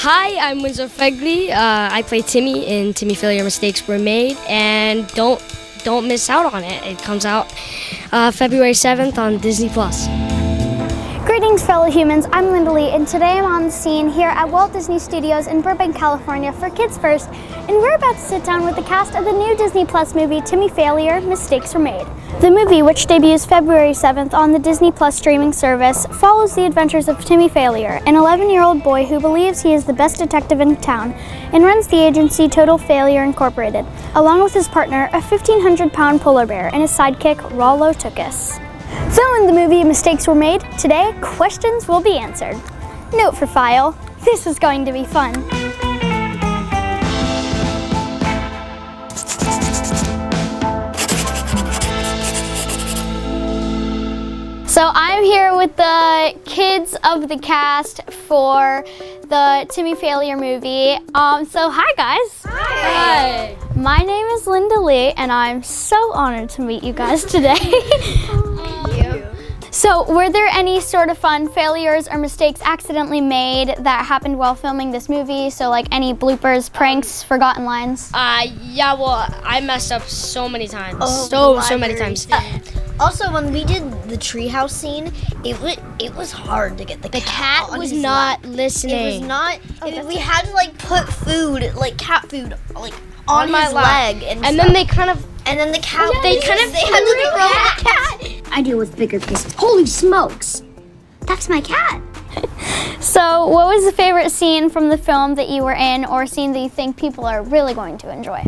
Hi, I'm Winslow Fegley. I play Timmy in Timmy Failure, Mistakes Were Made, and don't miss out on it. It comes out February 7th on Disney+. Greetings, fellow humans. I'm Lindalee, and today I'm on the scene here at Walt Disney Studios in Burbank, California for Kids First, and we're about to sit down with the cast of the new Disney Plus movie, Timmy Failure, Mistakes Were Made. The movie, which debuts February 7th on the Disney Plus streaming service, follows the adventures of Timmy Failure, an 11-year-old boy who believes he is the best detective in town and runs the agency Total Failure Incorporated, along with his partner, a 1,500-pound polar bear, and his sidekick, Rollo Tukus. So in the movie Mistakes Were Made, today questions will be answered. Note for file, this is going to be fun. So I'm here with the kids of the cast for the Timmy Failure movie. So hi guys. Hi. My name is Lindalee, and I'm so honored to meet you guys today. So were there any sort of fun failures or mistakes accidentally made that happened while filming this movie? So like any bloopers, pranks, forgotten lines? Yeah, well, I messed up so many times. So many times. Also, when we did the treehouse scene, it was hard to get the cat on was his not lap. listening. It was not. We had to like put food, like cat food, like on my his lap. leg, and And stuff. then they kind of and then the cat. they had kind of to throw the cat. I deal with bigger fish. Holy smokes! That's my cat. So what was the favorite scene from the film that you were in, or a scene that you think people are really going to enjoy?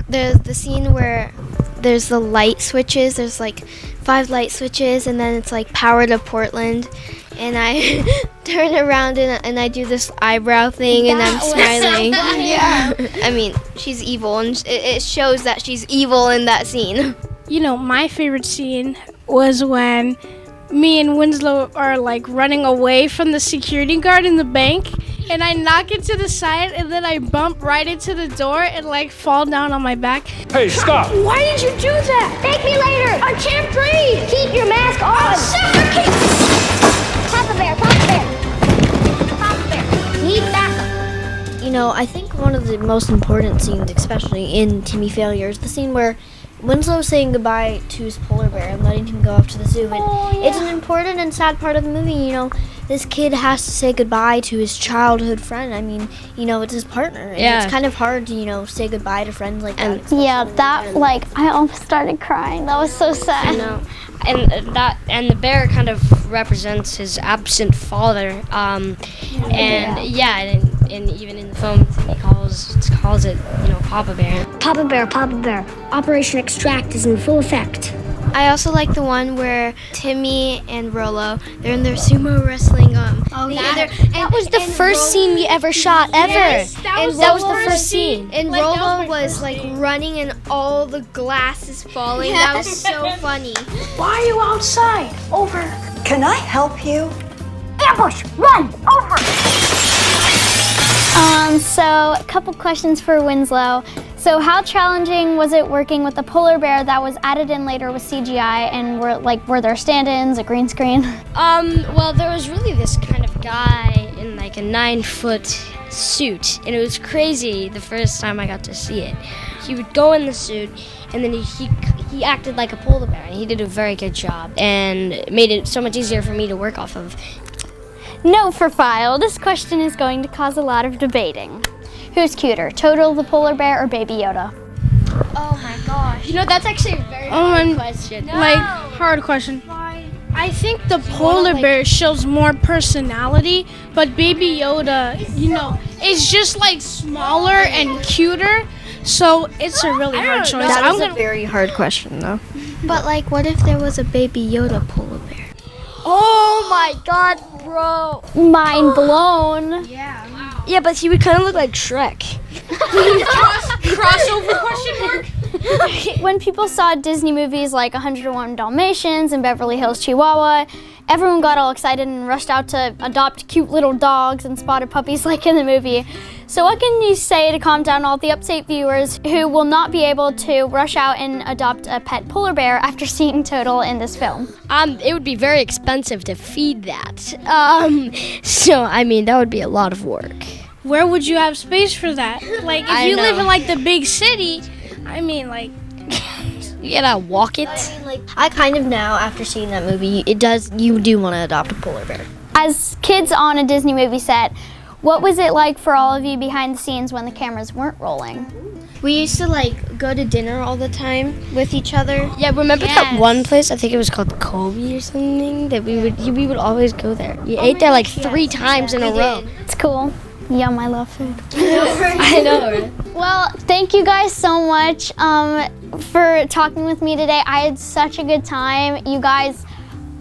There's the scene where there's the light switches. There's like 5 light switches, and then it's like power to Portland. And I turn around and I do this eyebrow thing, and I'm smiling. Yeah. I mean, she's evil, and it shows that she's evil in that scene. You know, my favorite scene was when me and Winslow are like running away from the security guard in the bank, and I knock it to the side, and then I bump right into the door and like fall down on my back. Hey, stop! Why did you do that? Thank me later. I can't breathe. Keep your mask on. I'll suffocate. Papa Bear, Papa Bear. Papa Bear. Need backup. You know, I think one of the most important scenes, especially in Timmy Failure, is the scene where Winslow's saying goodbye to his polar bear and letting him go off to the zoo. And it's an important and sad part of the movie. You know, this kid has to say goodbye to his childhood friend. I mean, you know, it's his partner. And Yeah. it's kind of hard to, you know, say goodbye to friends like that. Yeah, that, like, I almost started crying. That was so sad. I know. And the bear kind of represents his absent father. And even in the film, he calls it, you know, Papa Bear. Papa Bear, Papa Bear. Operation Extract is in full effect. I also like the one where Timmy and Rollo, they're in their sumo wrestling. That was the first scene we ever shot, ever. Yes, that was the first scene. And Like, that was Rollo my was first like scene. running and all the glass is falling. That was so funny. Why are you outside? Over. Can I help you? Ambush! Run! Over! So a couple questions for Winslow. So how challenging was it working with the polar bear that was added in later with CGI, and were there stand-ins, a green screen? Well, there was really this kind of guy in like a 9-foot suit, and it was crazy the first time I got to see it. He would go in the suit, and then he acted like a polar bear, and he did a very good job, and it made it so much easier for me to work off of. Note for file, this question is going to cause a lot of debating. Who's cuter, Total the polar bear or Baby Yoda? Oh my gosh. You know, that's actually a very hard question. Like, hard question. I think the polar bear shows more personality, but Baby Yoda, you know, is just like smaller and cuter. So it's a really hard choice. That was a very hard question, though. But like, what if there was a Baby Yoda polar bear? Oh my god, bro. Mind blown. Yeah, but he would kind of look like Shrek. Crossover question mark? When people saw Disney movies like 101 Dalmatians and Beverly Hills Chihuahua, everyone got all excited and rushed out to adopt cute little dogs and spotted puppies like in the movie. So what can you say to calm down all the upstate viewers who will not be able to rush out and adopt a pet polar bear after seeing Total in this film? It would be very expensive to feed that. So, I mean, that would be a lot of work. where would you have space for that? Like, if you live in, like, the big city, I mean, like, You gotta walk it. I mean, like, I kind of now, after seeing that movie, you do want to adopt a polar bear. As kids on a Disney movie set, what was it like for all of you behind the scenes when the cameras weren't rolling? We used to like go to dinner all the time with each other. Yeah, remember that one place? I think it was called Kobe or something. That we would always go there. We ate there like 3 times in a row. It's cool. Yum, I love food. I know, right? Well, thank you guys so much for talking with me today. I had such a good time. You guys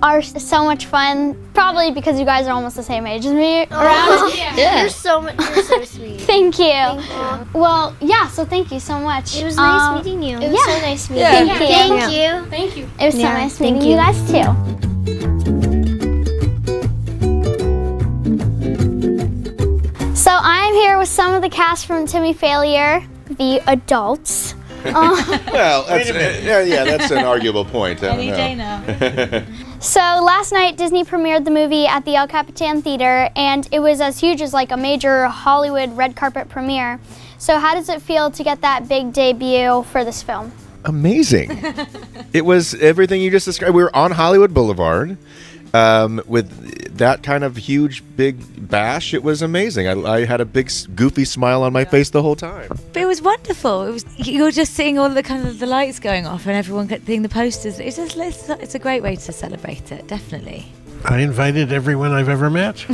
are so much fun, probably because you guys are almost the same age as me around. Yeah. You're so sweet. Thank you. Well, yeah, so thank you so much. It was nice meeting you. It was so nice meeting Thank you. you. Thank you. It was so nice meeting you guys too. So I'm here with some of the cast from Timmy Failure, the adults. Well, that's an arguable point. Any day now. So last night, Disney premiered the movie at the El Capitan Theater, and it was as huge as like a major Hollywood red carpet premiere. So how does it feel to get that big debut for this film? Amazing. It was everything you just described. We were on Hollywood Boulevard with that kind of huge, big bash. It was amazing. I had a big, goofy smile on my face the whole time. But it was wonderful. You're just seeing all the kind of the lights going off and everyone seeing the posters. It's a great way to celebrate it, definitely. I invited everyone I've ever met.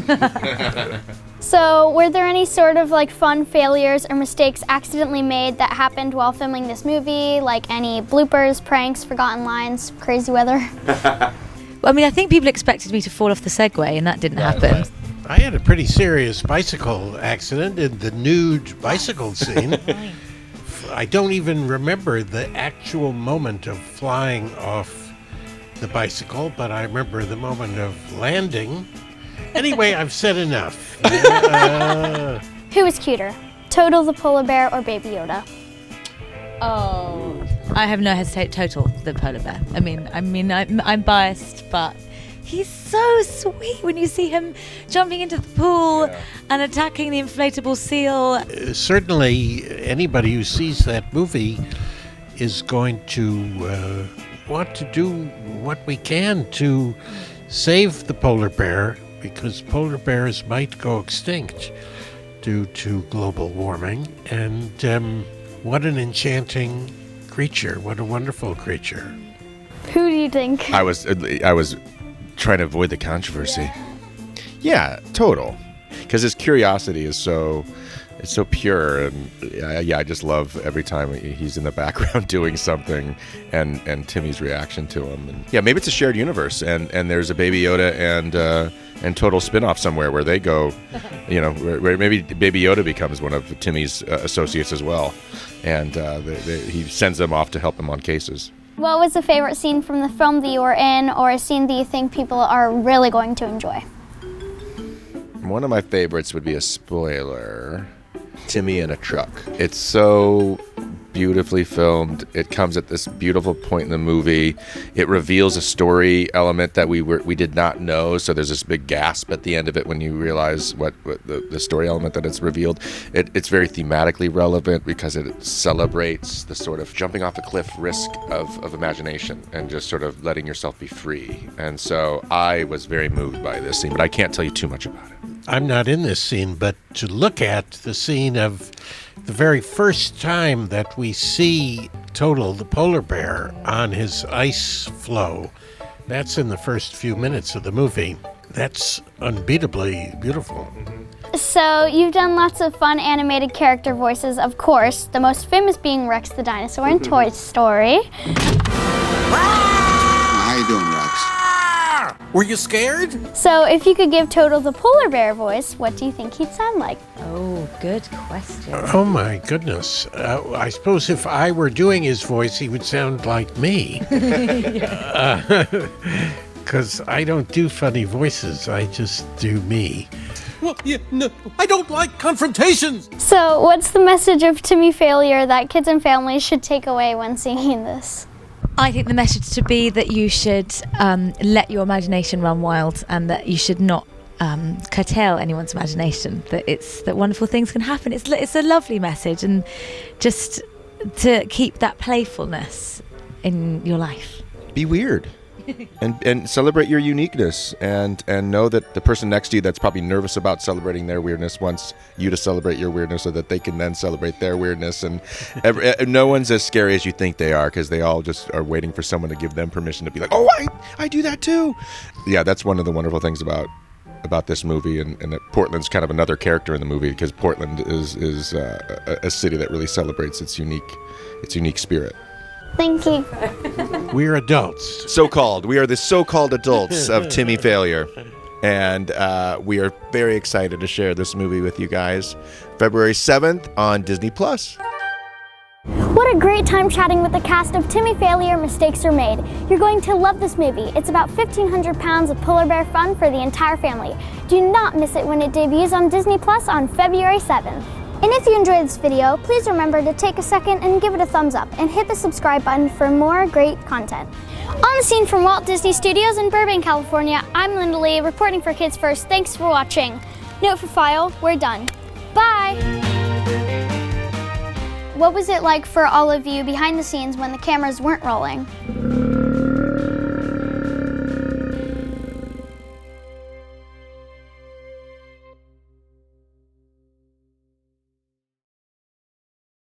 So were there any sort of like fun failures or mistakes accidentally made that happened while filming this movie? Like any bloopers, pranks, forgotten lines, crazy weather? Well, I mean, I think people expected me to fall off the Segway and that didn't happen. I had a pretty serious bicycle accident in the nude bicycle scene. I don't even remember the actual moment of flying off the bicycle, but I remember the moment of landing. Anyway, I've said enough. Who was cuter, Total the polar bear or Baby Yoda? Oh, I have no hesitate. Total the polar bear. I mean, I'm biased, but he's so sweet when you see him jumping into the pool and attacking the inflatable seal. Certainly, anybody who sees that movie is going to want to do what we can to save the polar bear, because polar bears might go extinct due to global warming. And what an enchanting creature. What a wonderful creature. Who do you think? I was trying to avoid the controversy. Yeah, Total. Because his curiosity is so pure, and I just love every time he's in the background doing something, and Timmy's reaction to him. And yeah, maybe it's a shared universe, and there's a Baby Yoda and Total spin-off somewhere where they go, where maybe Baby Yoda becomes one of Timmy's associates as well, and he sends them off to help him on cases. What was the favorite scene from the film that you were in, or a scene that you think people are really going to enjoy? One of my favorites would be a spoiler. Timmy in a truck. It's so beautifully filmed. It comes at this beautiful point in the movie. It reveals a story element that we did not know. So there's this big gasp at the end of it when you realize what the story element that it's revealed. It's very thematically relevant because it celebrates the sort of jumping off a cliff risk of imagination and just sort of letting yourself be free. And so I was very moved by this scene, but I can't tell you too much about it. I'm not in this scene, but to look at the scene of the very first time that we see Total, the polar bear, on his ice floe, that's in the first few minutes of the movie. That's unbeatably beautiful. So you've done lots of fun animated character voices, of course, the most famous being Rex the dinosaur in Toy Story. How you doing, Rex? Were you scared? So if you could give Total the polar bear voice, what do you think he'd sound like? Oh, good question. Oh my goodness. I suppose if I were doing his voice, he would sound like me. Because I don't do funny voices, I just do me. Well, no, I don't like confrontations. So what's the message of Timmy Failure that kids and families should take away when seeing this? I think the message to be that you should let your imagination run wild, and that you should not curtail anyone's imagination, that wonderful things can happen. It's a lovely message, and just to keep that playfulness in your life. Be weird. And celebrate your uniqueness, and know that the person next to you that's probably nervous about celebrating their weirdness wants you to celebrate your weirdness so that they can then celebrate their weirdness. And no one's as scary as you think they are, because they all just are waiting for someone to give them permission to be like, oh, I do that too. Yeah, that's one of the wonderful things about this movie, and that Portland's kind of another character in the movie, because Portland is a city that really celebrates its unique spirit. Thank you. We're adults. So-called. We are the so-called adults of Timmy Failure. And we are very excited to share this movie with you guys. February 7th on Disney+. What a great time chatting with the cast of Timmy Failure, Mistakes Are Made. You're going to love this movie. It's about 1,500 pounds of polar bear fun for the entire family. Do not miss it when it debuts on Disney+ on February 7th. And if you enjoyed this video, please remember to take a second and give it a thumbs up, and hit the subscribe button for more great content. On the scene from Walt Disney Studios in Burbank, California, I'm Lindalee, reporting for Kids First. Thanks for watching. Note for file, we're done. Bye! What was it like for all of you behind the scenes when the cameras weren't rolling?